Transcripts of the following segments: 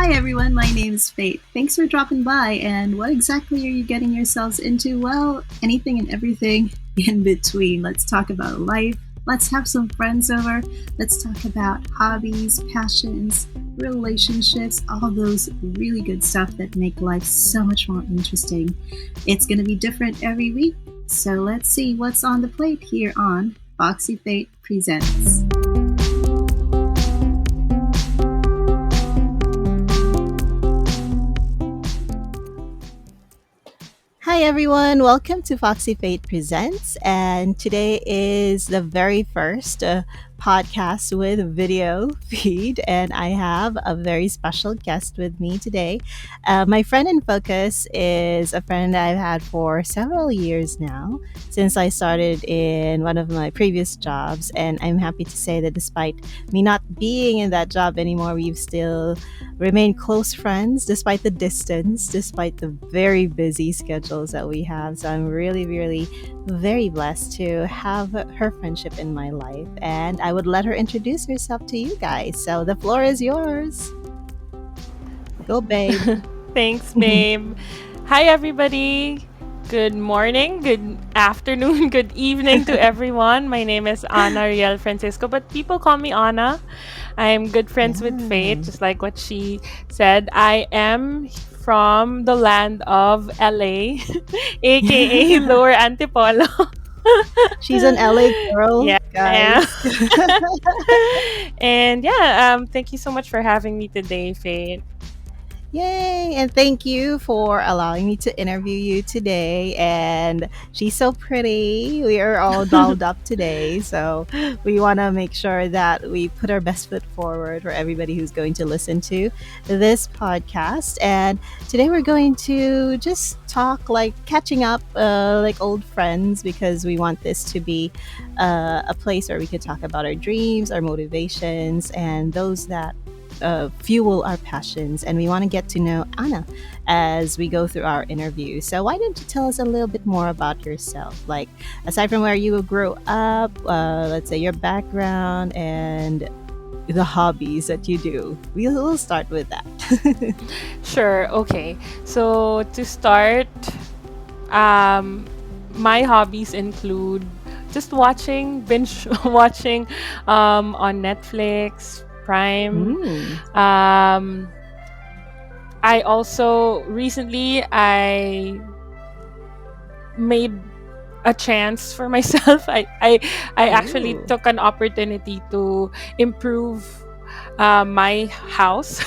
Hi everyone, my name is Faith. Thanks for dropping by. And what exactly are you getting yourselves into? Well, anything and everything in between. Let's talk about life. Let's have some friends over. Let's talk about hobbies, passions, relationships, all those really good stuff that make life so much more interesting. It's going to be different every week. So let's see what's on the plate here on Foxy Fate Presents. Hi everyone, welcome to Foxy Fate Presents, and today is the very first podcast with video feed, and I have a very special guest with me today. My friend in focus is a friend I've had for several years now, since I started in one of my previous jobs, and I'm happy to say that despite me not being in that job anymore, we've still remained close friends despite the distance, despite the very busy schedules that we have. So I'm really, really very blessed to have her friendship in my life. And I would let her introduce herself to you guys. So the floor is yours. Go, babe. Thanks, babe. Hi, everybody. Good morning, good afternoon, good evening to everyone. My name is Riel Francisco, but people call me Anna. I'm good friends with Faith, just like what she said. I am from the land of LA, aka Lower Antipolo. She's an LA girl, Yeah, guys. And yeah, thank you so much for having me today, Faith. Yay! And thank you for allowing me to interview you today. And she's so pretty. We are all dolled up today. So we want to make sure that we put our best foot forward for everybody who's going to listen to this podcast. And today we're going to just talk like catching up like old friends, because we want this to be a place where we could talk about our dreams, our motivations, and those that fuel our passions. And we want to get to know Anna as we go through our interview. So why don't you tell us a little bit more about yourself? Like, aside from where you grew up, let's say your background and the hobbies that you do. We'll start with that. Sure, okay. So to start, my hobbies include just binge watching on Netflix, Prime. I also recently I made a chance for myself. I actually Ooh. took an opportunity to improve my house,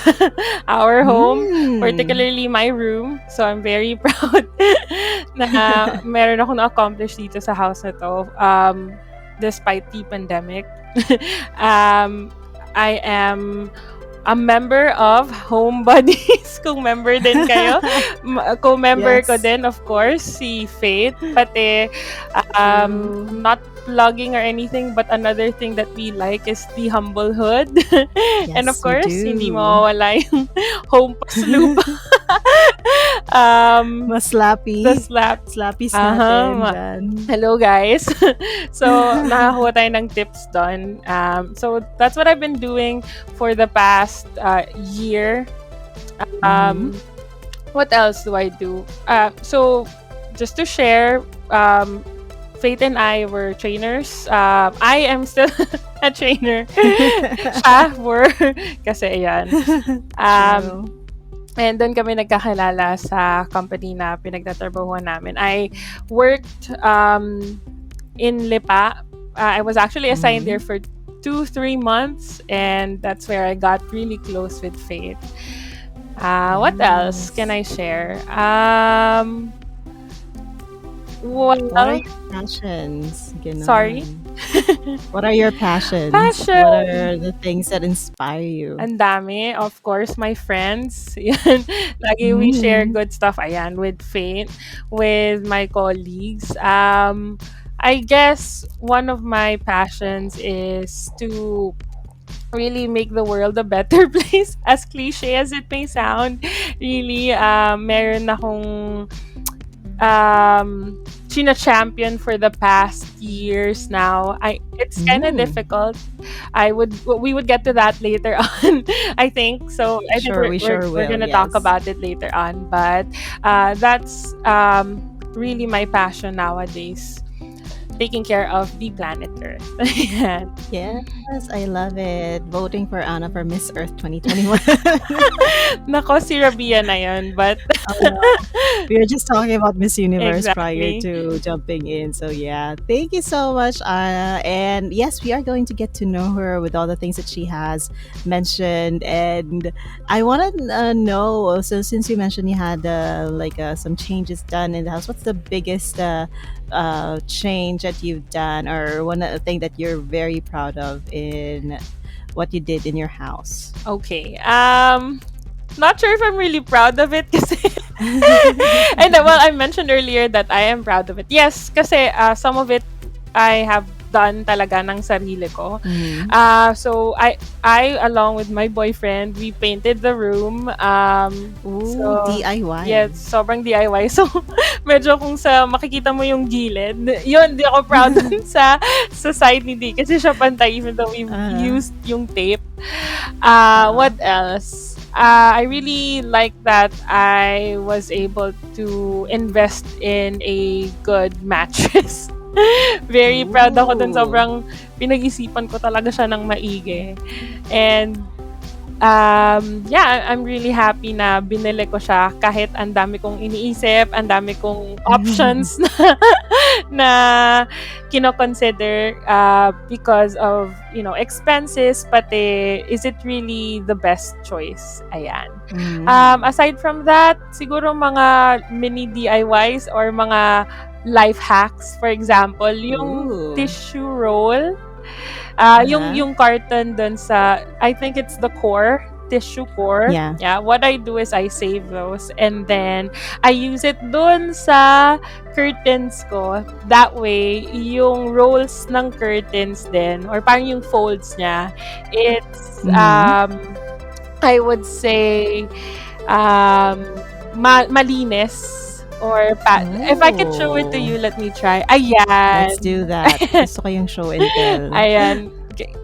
our home, particularly my room. So I'm very proud na meron akong na-accomplish dito sa house na to, despite the pandemic. I am a member of Home Buddies. Kung member din kayo. Co-member ko Yes. din, of course, si Faith. Pati, not plugging or anything, but another thing that we like is the humble hood. And of Yes, we course, do. hindi mawawala yung home paslupa. Maslappy. The Slappies natin dyan. Hello, guys. So, nakakuha tayo ng tips doon. So, that's what I've been doing for the past year. What else do I do? So, just to share, Faith and I were trainers. I am still a trainer. Siya were. Kasi ayan. True. And doon kami nagkakilala sa company na pinagtatrabahuan namin. I worked in Lipa. I was actually assigned there for 2-3 months, and that's where I got really close with Faith. What else can I share? What are your passions? Ganon. Sorry? What are your passions? Passion! What are the things that inspire you? Ang dami. Of course, my friends. Yan. Lagi we share good stuff. Ayan, with Faith, with my colleagues. I guess one of my passions is to really make the world a better place. As cliche as it may sound, really, meron akong champion for the past years now. It's kind of Mm. difficult. We would get to that later on, I think. So I think Sure, we sure we're will. gonna talk Yes. about it later on. But that's really my passion nowadays, taking care of the planet Earth. Ayan. Yes, I love it. Voting for Anna for Miss Earth 2021. Nako, si Rabia na yun, but We were just talking about Miss Universe prior exactly. to jumping in. So, yeah, thank you so much, Anna. And yes, we are going to get to know her with all the things that she has mentioned. And I want to know, so since you mentioned you had some changes done in the house, what's the biggest change that you've done, or one thing that you're very proud of in what you did in your house? Okay. Not sure if I'm really proud of it kasi and well, I mentioned earlier that I am proud of it. Yes, kasi some of it I have done talaga ng sarili ko. Mhm. So I along with my boyfriend, we painted the room. Ooh, So DIY. yes, sobrang DIY. So medyo kung sa makikita mo yung gilid, yun, di ako proud dun sa side ni D kasi siya pantay even though we Uh-huh. used yung tape. Uh-huh. What else? I really like that I was able to invest in a good mattress. Very proud ako dun. Ooh. Sobrang pinag-isipan ko talaga siya ng maigi. And yeah, I'm really happy na binili ko siya kahit ang dami kong iniisip, ang dami kong options na kino-consider because of, expenses, pati is it really the best choice? Ayan. Aside from that, siguro mga mini DIYs or mga life hacks. For example, yung Ooh. tissue roll. Uh-huh. Yung carton dun sa, I think it's the core, tissue core. Yeah. Yeah, what I do is I save those and then I use it dun sa curtains ko. That way, yung rolls ng curtains din or parang yung folds niya, it's I would say malinis or if I could show it to you, let me try. Ayan. Let's do that. Gusto ko yung show and tell. Ayan.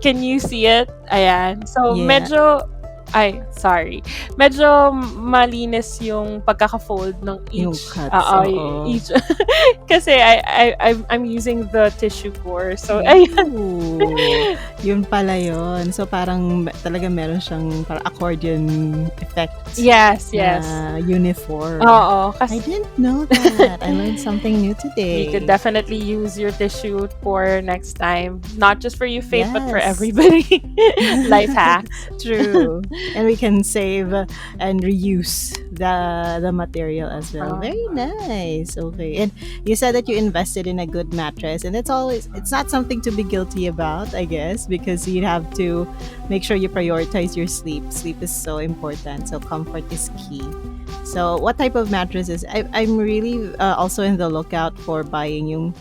Can you see it? Ayan. So, Yeah. sorry. Medyo malinis yung pagkaka-fold ng Yung each. cuts, each. Kasi I'm using the tissue core. So, ayan. Ooh, yun pala yun. So, parang talaga meron siyang parang accordion effect. Yes. Na uniform. Oo. I didn't know that. I learned something new today. You could definitely use your tissue core next time. Not just for you, Faith, but for Yes. everybody. Life hacks. True. And we can save and reuse the material as well. Very nice. Okay. And you said that you invested in a good mattress, and it's not something to be guilty about, I guess, because you have to make sure you prioritize your sleep. Sleep is so important. So comfort is key. So what type of mattresses? I'm really also in the lookout for buying yung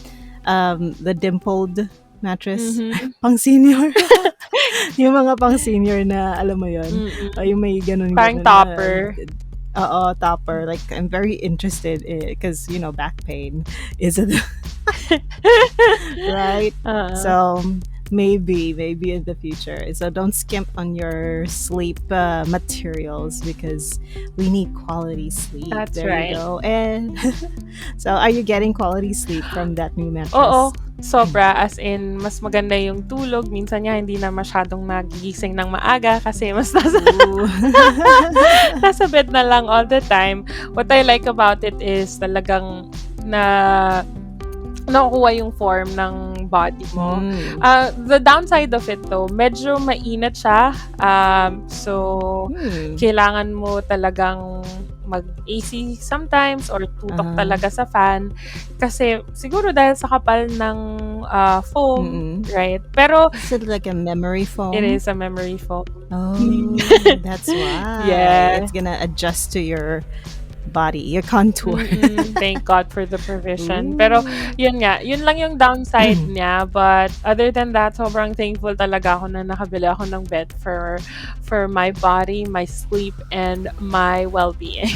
the dimpled mattress. Pang senior. Yung mga pang senior na alam mo yun. Yung may ganun. Parang topper. Topper. Like, I'm very interested because, back pain is right? So, maybe in the future. So, don't skimp on your sleep materials because we need quality sleep. That's there right. You go. And so, are you getting quality sleep from that new mattress? Oo. Sobra, as in, mas maganda yung tulog. Minsan nga, hindi na masyadong nagigising ng maaga kasi mas nasa bed na lang all the time. What I like about it is talagang nakukuha yung form ng body mo. The downside of it though, medyo mainit siya. So, kailangan mo talagang mag-AC sometimes or tutok talaga sa fan. Kasi siguro dahil sa kapal ng foam, right? Pero, is it like a memory foam? It is a memory foam. Oh, that's why. Yeah. It's gonna adjust to your body, your contour. Thank God for the provision. Pero, yun lang yung downside niya. But, other than that, sobrang thankful talaga ako na nakabili ako ng bed for my body, my sleep, and my well-being.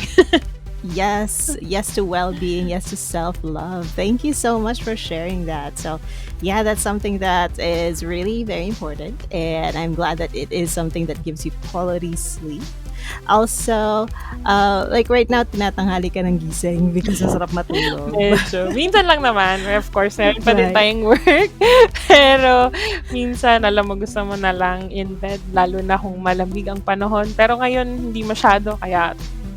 yes to well-being, yes to self-love. Thank you so much for sharing that. So yeah, that's something that is really very important, and I'm glad that it is something that gives you quality sleep. Also, like right now, tinatanghali ka ng gising because masarap matulog. Medyo. Minsan lang naman. Of course, meron pa din Right. tayong work. Pero, minsan, alam mo, gusto mo na lang in bed, lalo na kung malamig ang panahon. Pero ngayon, hindi masyado, kaya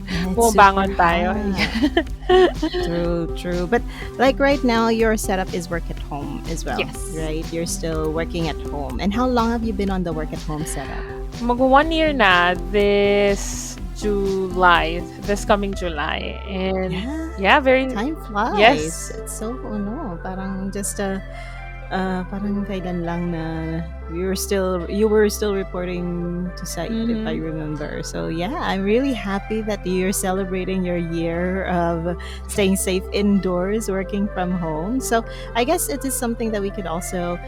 And it's bumabangon super tayo. hot. True. But like right now, your setup is work at home as well, Yes. right? You're still working at home. And how long have you been on the work at home setup? Mag 1 year na this July, this coming July. And yeah, very Time flies. Yes. It's so, parang just parang kailan lang na you were still reporting to site, if I remember. So yeah, I'm really happy that you're celebrating your year of staying safe indoors, working from home. So I guess it is something that we could also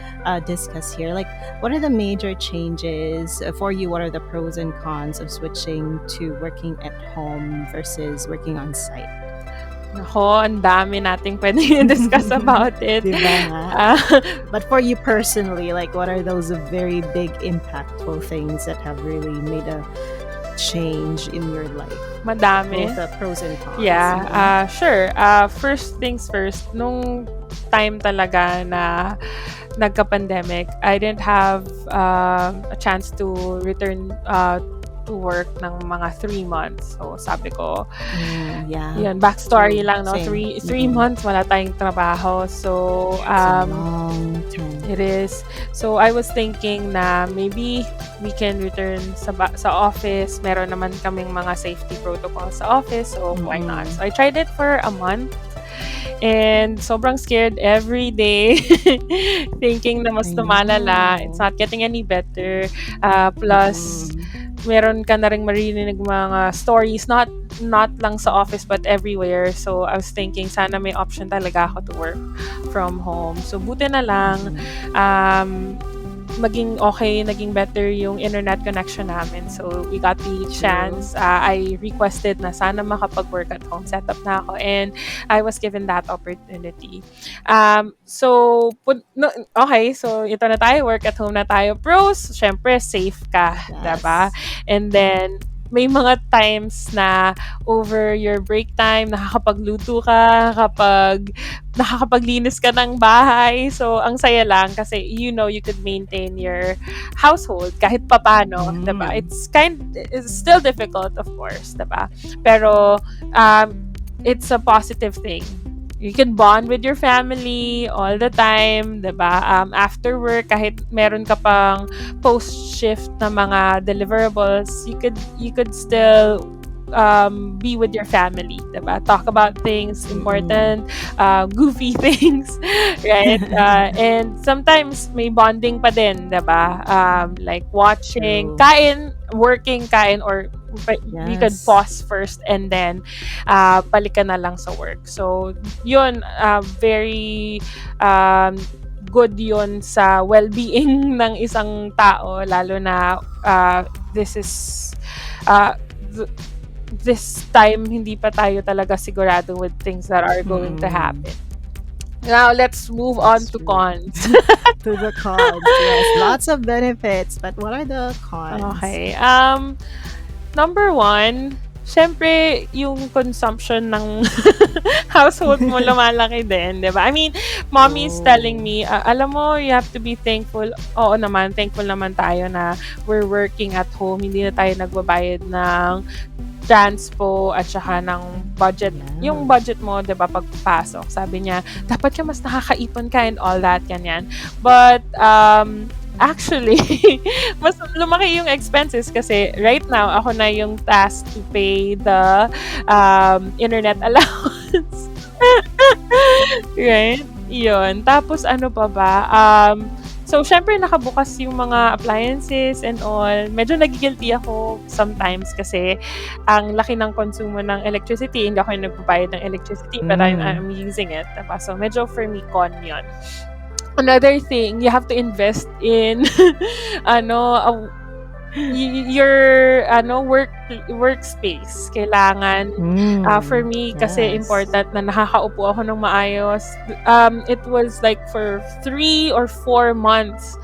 discuss here. Like, what are the major changes for you? What are the pros and cons of switching to working at home versus working on site? Nako, ang dami nating pwedeng discuss about it. Diba nga? But for you personally, like, what are those very big impactful things that have really made a change in your life? Madami. Both the pros and cons. Yeah, sure. First things first, nung time talaga na nagka-pandemic, I didn't have a chance to return to work ng mga 3 months. So, sabi ko, yeah. yun, backstory True. lang, no? Same. 3 months, wala tayong trabaho. So, It's a long time. it is. So, I was thinking na maybe we can return sa office. Meron naman kaming mga safety protocols sa office. So, why not? So, I tried it for a month. And sobrang scared every day. Thinking na mas I lumalala. know. It's not getting any better. Plus, meron ka na ring marinig mga stories, not lang sa office but everywhere. So, I was thinking, sana may option talaga ako to work from home. So, buti na lang, naging better yung internet connection namin. So, we got the chance. I requested na sana makapag-work at home. Set up na ako and I was given that opportunity. So, ito na tayo. Work at home na tayo. Pros, syempre, safe ka. Yes. Diba? And then, may mga times na over your break time, nakakapagluto ka, nakakapaglinis ka ng bahay. So, ang saya lang kasi you could maintain your household kahit papano, diba? It's still difficult, of course, diba? Pero, it's a positive thing. You can bond with your family all the time, diba? After work, kahit meron ka pang post-shift na mga deliverables, you could still be with your family, diba? Talk about things important, goofy things, right? And sometimes may bonding pa din, diba? Like watching, working, or we could pause first and then balik ka na lang sa work. So, yun, very good yun sa well-being ng isang tao, lalo na this time, hindi pa tayo talaga sigurado with things that are going to happen. Now, let's move on to cons. To the cons. Yes, lots of benefits, but what are the cons? Okay. Number 1, syempre, yung consumption ng household mo lumalaki din, di ba? I mean, mommy is telling me, alam mo, you have to be thankful. Oo naman, thankful naman tayo na we're working at home. Hindi na tayo nagbabayad ng transpo at saka ng budget. Yung budget mo, di ba, pagpasok. Sabi niya, dapat ka mas nakakaipon ka and all that, ganyan. But, actually, mas lumaki yung expenses kasi right now, ako na yung tasked to pay the internet allowance. Right? Yun. Tapos, ano pa ba? So, syempre, nakabukas yung mga appliances and all. Medyo nagigilty ako sometimes kasi ang laki ng konsumo ng electricity. Hindi ako yung nagbabayad ng electricity but I'm using it. Diba? So, medyo for me, con yun. Another thing, you have to invest in your work workspace. Kailangan, for me kasi Yes. important na nakakaupo ako ng maayos. It was like for 3 or 4 months.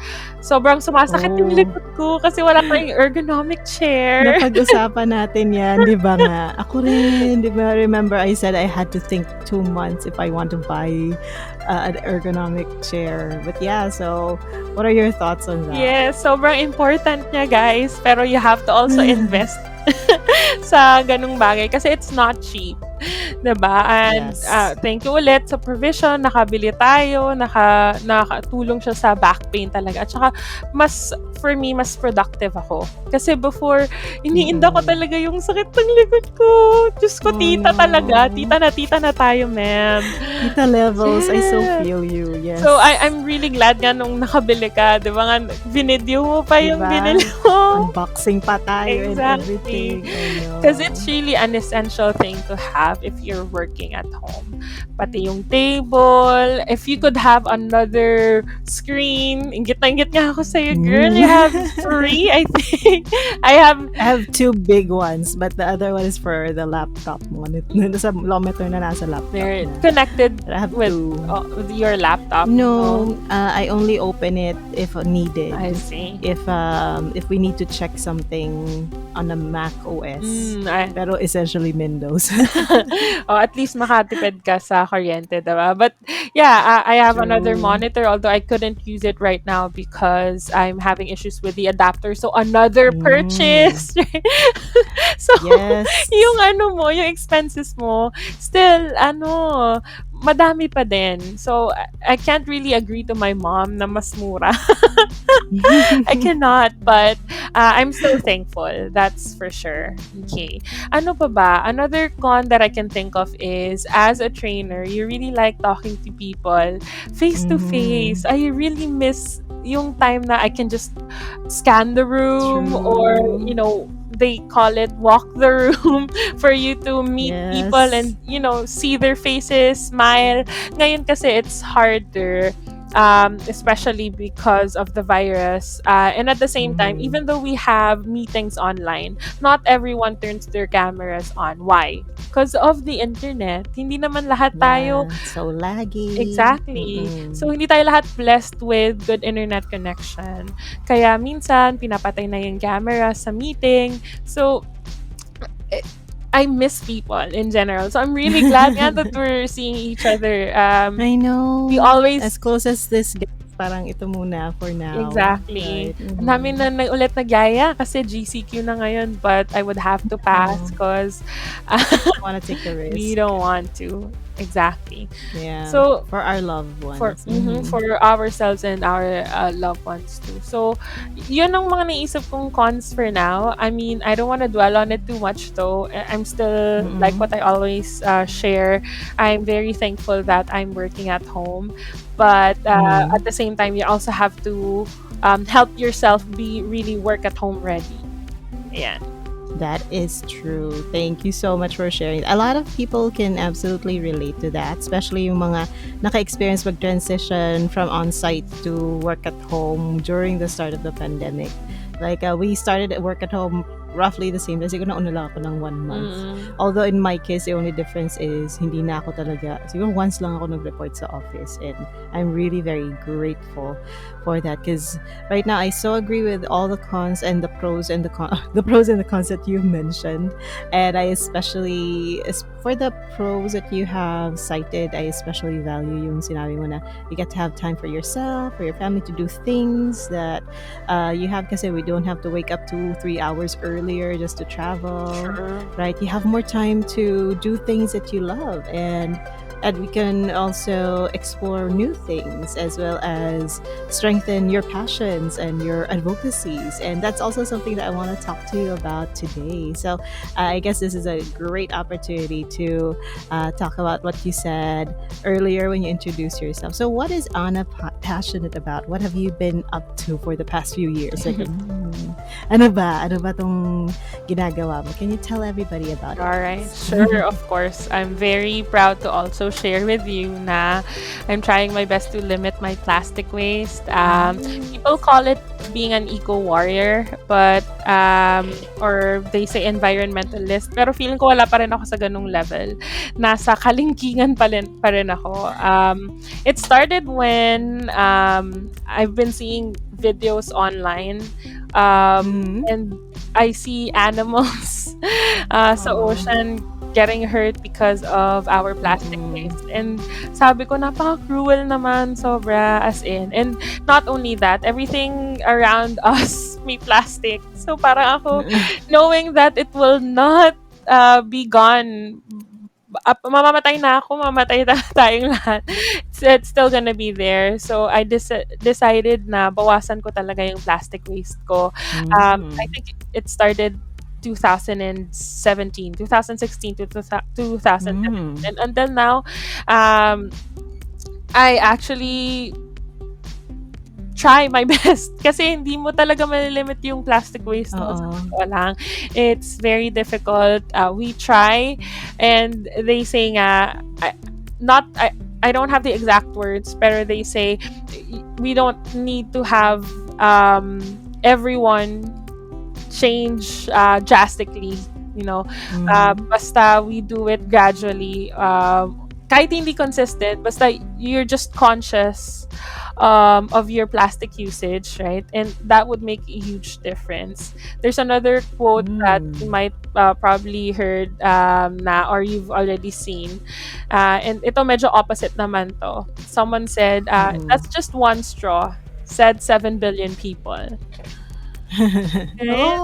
Sobrang sumasakit yung Oh. likod ko kasi wala tayong ergonomic chair. Napag-usapan natin yan, di ba nga? Ako rin, di ba? Remember, I said I had to think 2 months if I want to buy an ergonomic chair. But yeah, so what are your thoughts on that? Yes, sobrang important niya, guys. Pero you have to also invest sa ganung bagay kasi it's not cheap. 'Di ba? And Yes. thank you ulit sa provision, nakabili tayo, nakatulong siya sa back pain talaga. At saka for me, mas productive ako. Kasi before, iniinda ko talaga yung sakit ng likod ko. Diyos ko, Oh, tita no. talaga. Tita na tayo, ma'am. Tita levels, I so Yes. feel you. Yes. So, I'm really glad nga nung nakabili ka. Di ba nga, binidyo mo pa yung Diba? binili mo. Unboxing pa tayo and Exactly. everything. I know. Because it's really an essential thing to have if you're working at home. Pati yung table, if you could have another screen, ingit na ingit nga ako sa'yo, girl. You have 3, I think. I have 2 big ones, but the other one is for the laptop monitor. Nasa monitor na nasa laptop they're na. connected But I have with, 2. with your laptop. No, I only open it if needed. I see. If we need to check something on a Mac OS. Pero essentially Windows. At least makatipid ka sa kuryente, diba? But yeah, I have another True. monitor, although I couldn't use it right now because I'm having issues with the adapter. So another purchase. So Yes. yung yung expenses mo, still madami pa din. So I can't really agree to my mom na mas mura. I cannot, but I'm so thankful. That's for sure. Okay. Ano pa ba? Another con that I can think of is, as a trainer, you really like talking to people face to face. I really miss yung time na I can just scan the room. True. Or, they call it walk the room for you to meet people and, see their faces, smile. Ngayon kasi it's harder. Especially because of the virus. And at the same time, even though we have meetings online, not everyone turns their cameras on. Why? Because of the internet. Hindi naman lahat tayo. So laggy. Exactly. So, hindi tayo lahat blessed with good internet connection. Kaya minsan, pinapatay na yung camera sa meeting. So, I miss people in general. So I'm really glad nga that we're seeing each other. I know. We always... As close as this gets, parang ito muna for now. Exactly. Right? Ang dami na ulit nagyaya kasi GCQ na ngayon, but I would have to pass because don't want to take the risk. we don't want to. Exactly. Yeah. So, for our loved ones. For ourselves and our loved ones too. So, yun ang mga naisip kong cons for now. I mean, I don't want to dwell on it too much though. I'm still, like what I always share, I'm very thankful that I'm working at home. But at the same time, you also have to help yourself be really work at home ready. Yeah. That is true. Thank you so much for sharing. A lot of people can absolutely relate to that, especially yung mga naka-experience mag-transition from on-site to work at home during the start of the pandemic. Like, we started at work at home roughly the same. Siguro nauna lang ako ng 1 month. Although in my case, the only difference is hindi na ako talaga, siguro once lang ako nag-report sa office. And I'm really very grateful for that because right now I so agree with all the cons and the pros and the pros and the cons that you mentioned. And I especially, for the pros that you have cited, I especially value yung sinabi mo na you get to have time for yourself, for your family, to do things that you have kasi we don't have to wake up 2-3 hours earlier just to travel. Right? You have more time to do things that you love, and we can also explore new things as well as strengthen your passions and your advocacies. And that's also something that I want to talk to you about today. So I guess this is a great opportunity to talk about what you said earlier when you introduced yourself. So what is Anna passionate about? What have you been up to for the past few years? Like, Ano ba? Ano ba 'tong ginagawa mo? Can you tell everybody about it, All right, please? sure, of course. I'm very proud to also share with you na I'm trying my best to limit my plastic waste. People Nice. call it being an eco warrior, but or they say environmentalist. Pero feeling ko wala pa rin ako sa ganung level. Nasa kalingkingan pa rin ako. It started when I've been seeing videos online, Mhm. and I see animals sa Aw. ocean getting hurt because of our plastic Mm. waste. And sabi ko, napaka-cruel naman, sobra, as in. And not only that, everything around us may plastic. So parang ako, knowing that it will not be gone, mamamatay na ako, mamamatay na tayong lahat. It's still gonna be there. So I decided na bawasan ko talaga yung plastic waste ko. I Mhm. think it started 2017, 2016 to 2017. Hmm. And until now, um, I actually try my best kasi hindi mo talaga malilimit yung plastic waste mo sa Oo. totoo lang. It's very difficult. We try, and they say nga, not I don't have the exact words, pero they say we don't need to have everyone change drastically, you know. Mhm. Basta we do it gradually. Kahit hindi consistent, basta you're just conscious of your plastic usage, right? And that would make a huge difference. There's another quote that you Hmm. might probably heard na, or you've already seen. And ito medyo opposite naman to. Someone said, Mm. that's just one straw, said 7 billion people. Right?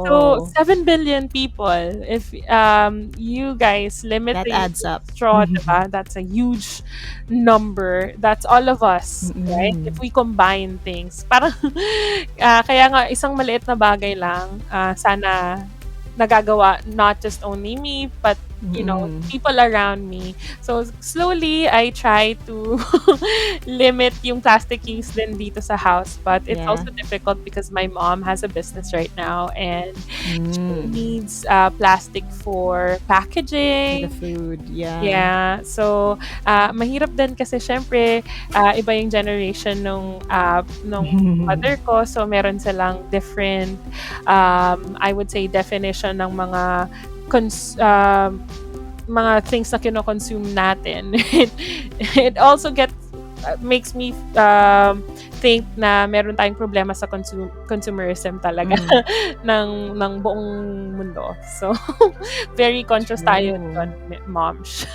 So, Oh, 7 billion people, if you guys limit that the use adds of up. straw, diba? That's a huge number. That's all of us, right? If Mm. we combine things. Parang, kaya nga, isang maliit na bagay lang, sana nagagawa not just only me, but, Mm. people around me. So, slowly, I try to limit yung plastic use din dito sa house. But it's Yeah. also difficult because my mom has a business right now, and she Mm. needs plastic for For the packaging. food, yeah. Yeah. So, mahirap din kasi syempre, iba yung generation nung mother ko. So, meron silang different, I would say, definition ng mga things na kino-consume natin. It also makes me think na meron tayong problema sa consumerism talaga Mm. ng buong mundo. So, very conscious tayo True. dun, moms.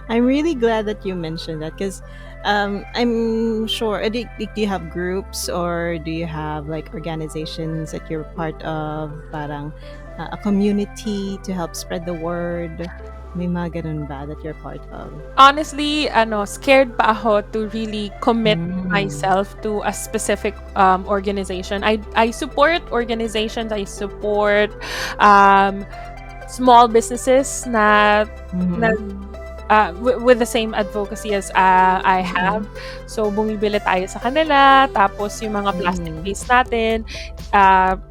I'm really glad that you mentioned that because I'm sure. Do you have groups or do you have like organizations that you're part of? Parang a community to help spread the word. May mga ganun ba that you're part of? Honestly, scared pa ako to really commit Mm. myself to a specific organization. I support organizations, I support um small businesses na Mhm. nag with the same advocacy as I have. Mm. So bumibili tayo sa kanila, tapos yung mga plastic Mm. waste natin,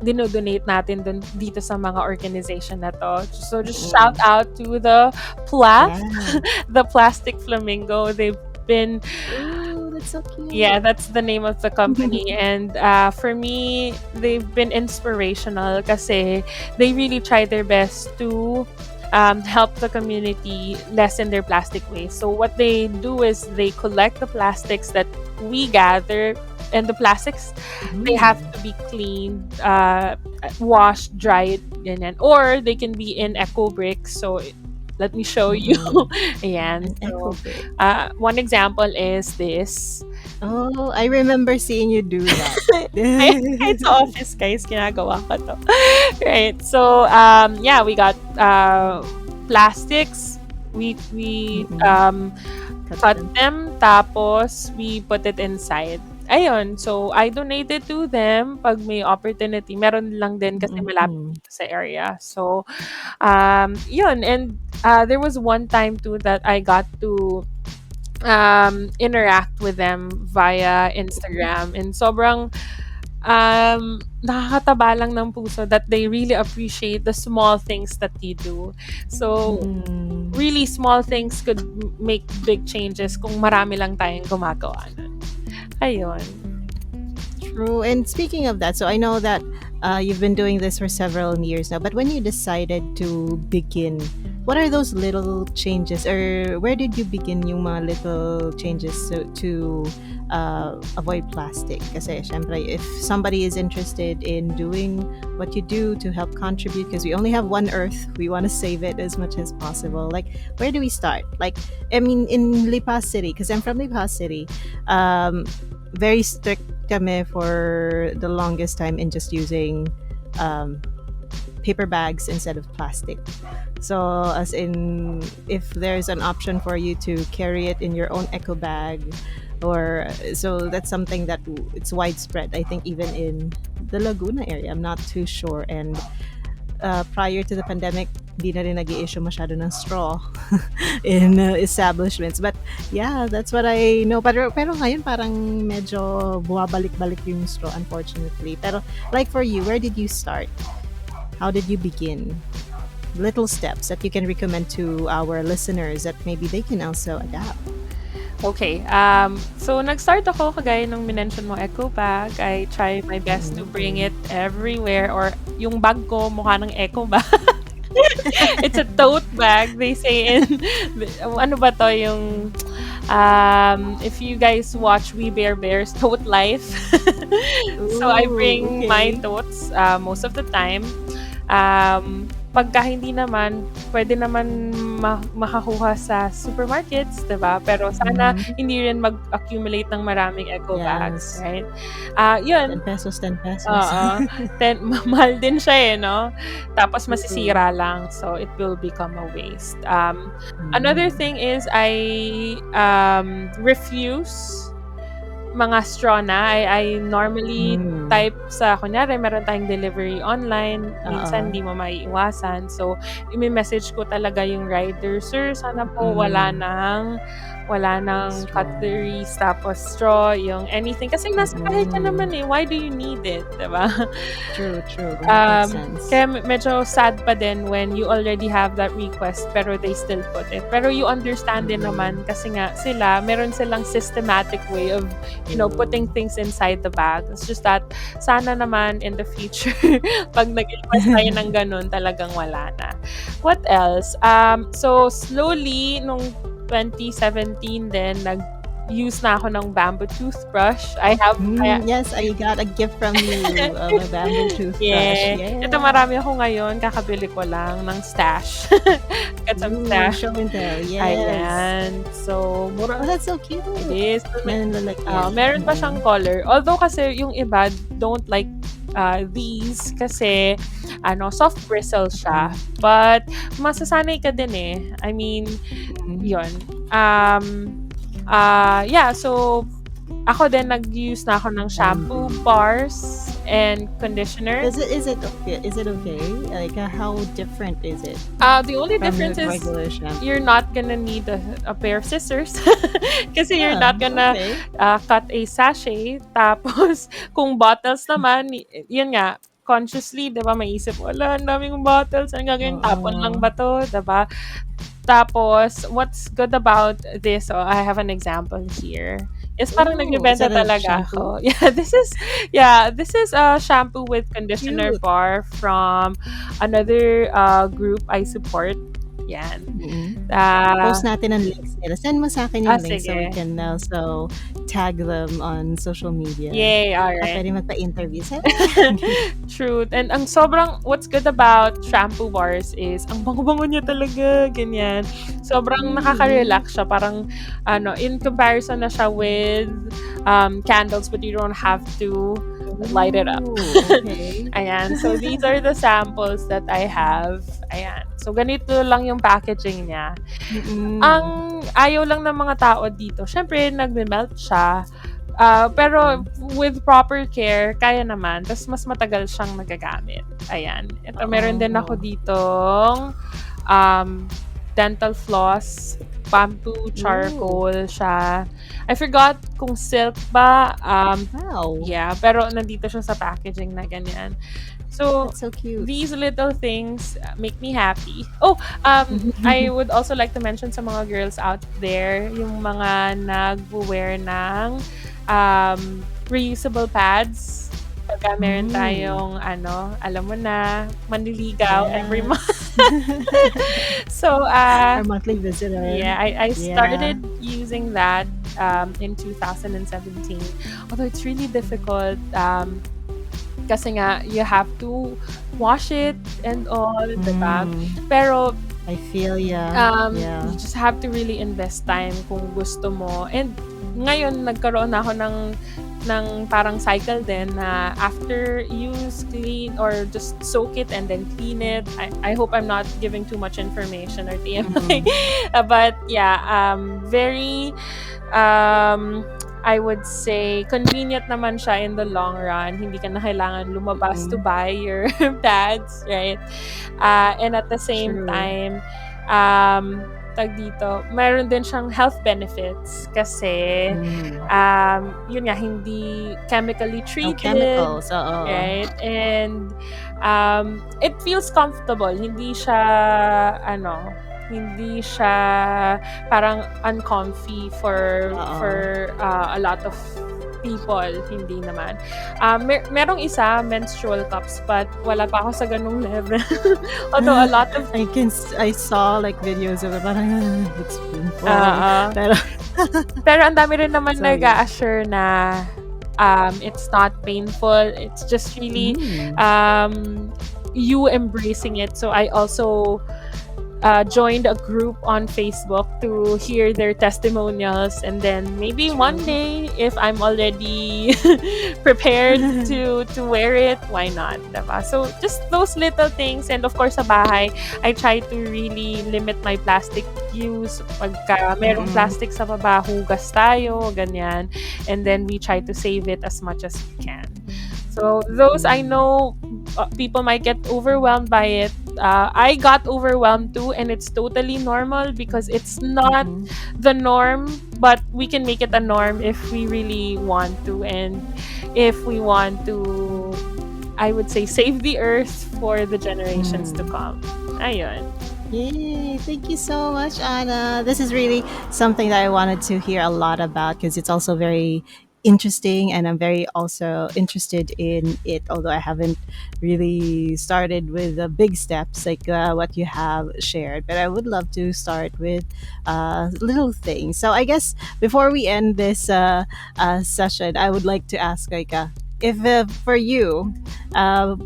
dino-donate natin dito sa mga organization na 'to. So just shout Mm. out to the PLAF, Yeah. the Plastic Flamingo. They've been Ooh, that's so Yeah, cute. that's the name of the company. And for me, they've been inspirational kasi they really try their best to help the community lessen their plastic waste. So what they do is they collect the plastics that we gather, and the plastics, they have Mm. to be cleaned, washed, dried, ganyan. Or they can be in eco bricks. So let me show you. Mm. Ayan. An echo So brick. one example is this. Oh, I remember seeing you do that. Kaya kahit sa office guys, ginagawa ko 'to. Right. So, yeah, we got plastics. We Mm. Cut cut them. them, tapos we put it inside. Ayun, so I donated to them 'pag may opportunity. Meron lang din kasi malapit Mm. dito sa area. So, yun. And there was one time too that I got to interact with them via Instagram, and sobrang nakakataba lang ng puso that they really appreciate the small things that you do. So, Mm. really small things could make big changes kung marami lang tayong gumagawa nun. Ayun. True. And speaking of that, so I know that you've been doing this for several years now, but when you decided to begin, what are those little changes, or where did you begin yung mga little changes to avoid plastic? Kasi syempre, if somebody is interested in doing what you do to help contribute, because we only have one Earth, we want to save it as much as possible. Like, where do we start? Like, I mean, in Lipa City, because I'm from Lipa City, very strict kami for the longest time in just using um, paper bags instead of plastic. So, as in, if there's an option for you to carry it in your own eco bag, or so that's something that it's widespread. I think even in the Laguna area, I'm not too sure. And prior to the pandemic, di na rin nag-i-issue masyado ng straw in establishments. But yeah, that's what I know. Pero ngayon parang medyo buwabalik-balik yung straw, unfortunately. Pero like for you, where did you start? How did you begin? Little steps that you can recommend to our listeners that maybe they can also adapt. Okay. So, nag-start ako, kagaya nung minention mo, eco bag. I try my best to bring it everywhere. Or yung bag ko, mukha ng eco bag. It's a tote bag. They say in, ano ba to yung, if you guys watch We Bear Bears Tote Life. So, I bring my totes most of the time. Pagka hindi naman, pwede naman makakuha sa supermarkets, 'di ba? Pero sana hindi rin mag-accumulate ng maraming eco bags, right? Yun. 10 pesos, 10 pesos. Oo. Mahal din siya no? Tapos masisira lang. So, it will become a waste. Another thing is I refuse mga straw na. I normally type sa, kunyari, meron tayong delivery online. Minsan, di mo maiiwasan. So, imi-message ko talaga yung rider, "Sir, sana po wala nang cutleries, tapos straw, yung anything." Kasi nasa bahay ka naman why do you need it? Diba? True. Makes sense. Kaya medyo sad pa din when you already have that request pero they still put it. Pero you understand din naman kasi nga meron silang systematic way of, putting things inside the bag. It's just that, sana naman in the future, pag nag-request tayo ng ganun, talagang wala na. What else? So, slowly, nung 2017 din, nag-use na ako ng bamboo toothbrush. Yes, I got a gift from you of a bamboo toothbrush. Yeah. Ito, marami ako ngayon. Kakabili ko lang ng stash. Got some stash. Show and tell. Yes. Ayan. So, mura. Oh, that's so cute. It is. Meron meron pa siyang color. Although kasi yung iba don't like these kasi soft bristle siya. But masasanay ka din I mean, yun. So ako din nag-use na ako ng shampoo bars and conditioner. Is it okay? Is it okay? Like how different is it? The only difference is you're not gonna need a pair of scissors kasi you're not gonna cut a sachet. Tapos kung bottles naman, yun nga, consciously, 'di ba, maisip, wala, ang daming bottles, ang gagawin, tapon lang ba to, 'di ba? Tapos, what's good about this, I have an example here. Is parang nagbebenta talaga ako. This is a shampoo with conditioner bar from another group I support. Yan. Post natin ang links nila. Send mo sa akin yung links so we can also tag them on social media. Yay, alright. Pwede magpa-interview sa Truth. And ang what's good about shampoo bars is, ang bango-bango niya talaga, ganyan. Sobrang nakaka-relax siya. Parang, in comparison na siya with candles, but you don't have to light it up. Okay. Ayan. So, these are the samples that I have. Ayan. So, ganito lang yung packaging niya. Ang ayaw lang ng mga tao dito, syempre, nagme-melt siya. Pero with proper care, kaya naman. Tapos, mas matagal siyang nagagamit. Ayan. Ito, meron din ako ditong dental floss, bamboo Ooh, charcoal siya. I forgot kung silk ba, wow. yeah, pero nandito siya sa packaging na ganyan. So, That's so cute. these little things make me happy. Oh, I would also like to mention sa mga girls out there, yung mga nagwo-wear ng reusable pads. Pagka meron Mm, tayong ano, alam mo na, manliligaw every month. yes. So, Our monthly visitor. yeah, I Yeah. started using that in 2017. Although it's really difficult kasi nga you have to wash it and all, 'di ba? Mm, Pero I feel ya. you Yeah. just have to really invest time kung gusto mo. And ngayon nagkaroon na ako ng parang cycle din na after use, clean, or just soak it and then clean it. I hope I'm not giving too much information or TMI. Mm-hmm. But yeah, very um, I would say convenient naman siya in the long run. Hindi ka na kailangan lumabas to Mm-hmm. buy your pads, right? And at the same True. time, tag dito, meron din siyang health benefits kasi Mm. yun nga, hindi chemically No treated, chemicals. Oo. right? And it feels comfortable. Hindi siya parang uncomfy Oo. for a lot of people, hindi naman. Merong isa, menstrual cups, but wala pa ako sa ganung level. Although a lot of I saw like videos of it, parang it's painful. oo. Pero, Pero ang dami rin naman so yeah. nag-a-assure na it's not painful. It's just really Mm. you embracing it. So I also joined a group on Facebook to hear their testimonials, and then maybe one True. day, if I'm already prepared to wear it, why not, diba? So just those little things, and of course sa bahay, I try to really limit my plastic use. Pagka merong Mm-mm. plastic sa baba, hugas tayo, ganyan, and then we try to save it as much as we can. So those, I Mm. know people might get overwhelmed by it. I got overwhelmed too, and it's totally normal because it's not Mm-hmm. the norm, but we can make it a norm if we really want to, and if we want to, I would say, save the earth for the generations to Mm. come. Ayun. Yay! Thank you so much, Anna. This is really something that I wanted to hear a lot about because it's also very interesting, and I'm very also interested in it. Although I haven't really started with the big steps like what you have shared, but I would love to start with little things. So I guess before we end this session, I would like to ask like. If for you,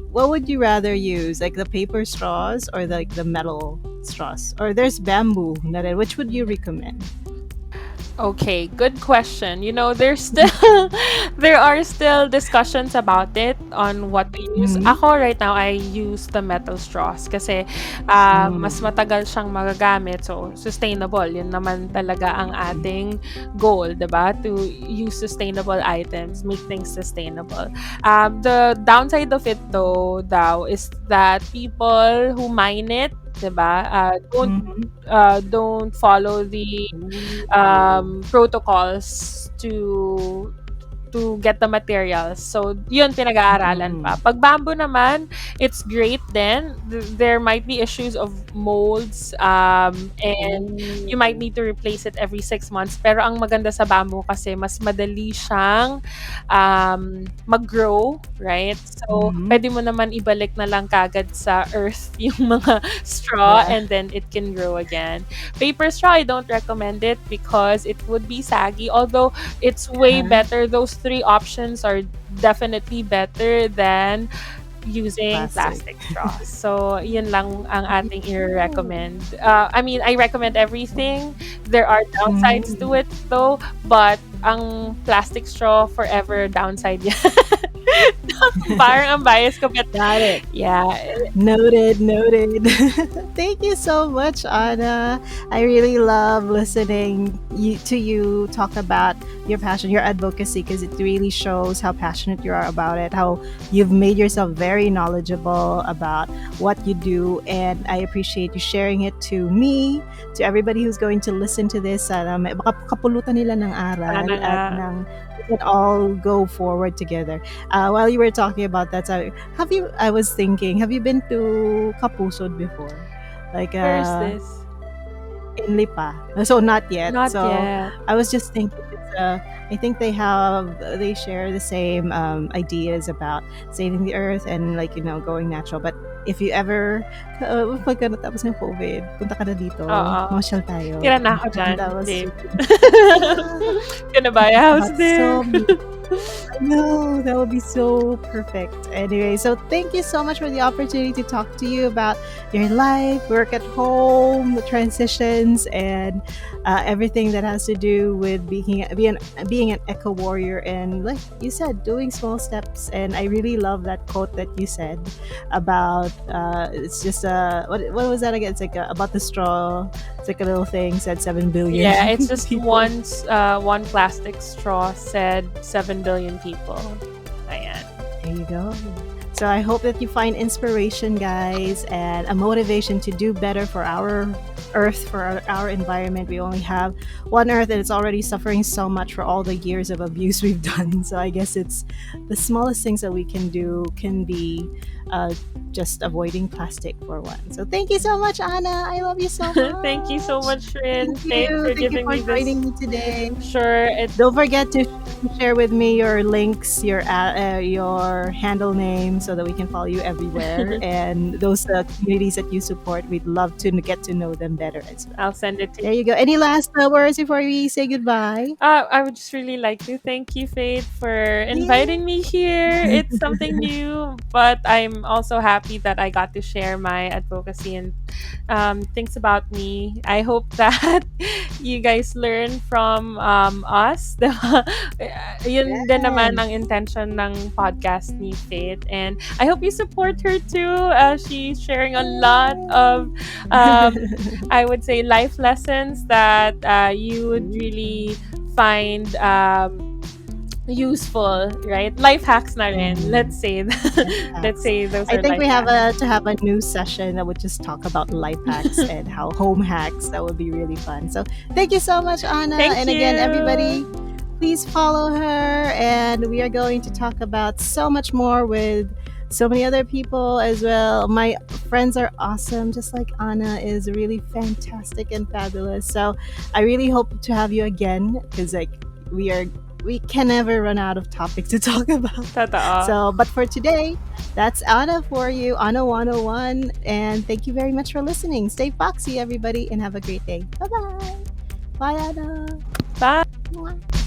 what would you rather use, like the paper straws or like the metal straws? Or there's bamboo. Which would you recommend? Okay, good question. There's still there are still discussions about it on what to use. Mm-hmm. Ako right now I use the metal straws kasi mas Mm. matagal siyang magagamit, so sustainable. Yun naman talaga ang ating goal, 'di ba? To use sustainable items, make things sustainable. The downside of it though is that people who mine it, 'di ba? Mm-hmm. Don't follow the Ooh. protocols to get the materials. So, yun pinag-aaralan Mm-mm. pa. Pag bamboo naman, it's great then. There might be issues of molds, and you Ooh. might need to replace it every 6 months. Pero ang maganda sa bamboo kasi mas madali siyang mag-grow, right? So, Mm-hmm. pwede mo naman ibalik na lang kagad sa earth yung mga straw, Yeah. and then it can grow again. Paper straw, I don't recommend it because it would be saggy. Although it's way Uh-huh. better. Those three options are definitely better than using Plastic. plastic straws. So, yun lang ang ating Oh. i-recommend. I recommend everything. There are downsides to Mm. it though, but ang plastic straw forever downside yan. Parang ang bias ko, but Got it. yeah. Noted, noted. Thank you so much, Anna. I really love listening to you talk about your passion, your advocacy, because it really shows how passionate you are about it, how you've made yourself very knowledgeable about what you do. And I appreciate you sharing it to me, to everybody who's going to listen to this. Sana baka kapulutan nila ng Sana aral nga. at we can all go forward together. While you were talking about that, so I was thinking, have you been to Kapusod before? Like, Where's this? in Lipa. So not yet. Not So yet. I was just thinking, I think they share the same ideas about saving the earth and like going natural. But if you ever, pag natapos ng COVID, punta ka na dito, Oo. mamasyal tayo. Tira na ako dyan, That was babe. yeah, Gonna buy a house that's there. I know, that would be so perfect. Anyway, so thank you so much for the opportunity to talk to you about your life, work at home, the transitions, and everything that has to do with being an eco warrior. And like you said, doing small steps. And I really love that quote that you said about it's just what was that again? It's like about the straw. It's like a little thing said 7 billion. Yeah, it's just people. one plastic straw said 7 billion people. Ayan. There you go. So I hope that you find inspiration, guys, and a motivation to do better for our earth, for our environment. We only have one earth, and it's already suffering so much for all the years of abuse we've done. So I guess it's the smallest things that we can do can be just avoiding plastic for one. So thank you so much, Anna. I love you so much. Thank you so much, Rin. Thank you. For Thank you giving for me this. joining me today. Sure. Don't forget to share with me your links, your handle name, so that we can follow you everywhere. And those communities that you support, we'd love to get to know them better as well. I'll send it to There you go. Any last words before we say goodbye? I would just really like to thank you, Faith, for inviting me here. It's something new, but I'm also happy that I got to share my advocacy and things about me. I hope that you guys learn from us. Yun din naman ang intention ng podcast ni Faith. And I hope you support her too. She's sharing a lot of, I would say, life lessons that you would really find useful, right? Life hacks na rin. Let's say let's say those I are think life we have hacks. to have a new session that would just talk about life hacks and how home hacks. That would be really fun. So thank you so much, Anna. Thank and you. again, everybody, please follow her. And we are going to talk about so much more with so many other people as well. My friends are awesome, just like Anna is really fantastic and fabulous. So I really hope to have you again because like we can never run out of topics to talk about. Totoo. So, but for today, that's Anna for you, Anna 101. And thank you very much for listening. Stay foxy, everybody, and have a great day. Bye-bye. Bye, Anna. Bye.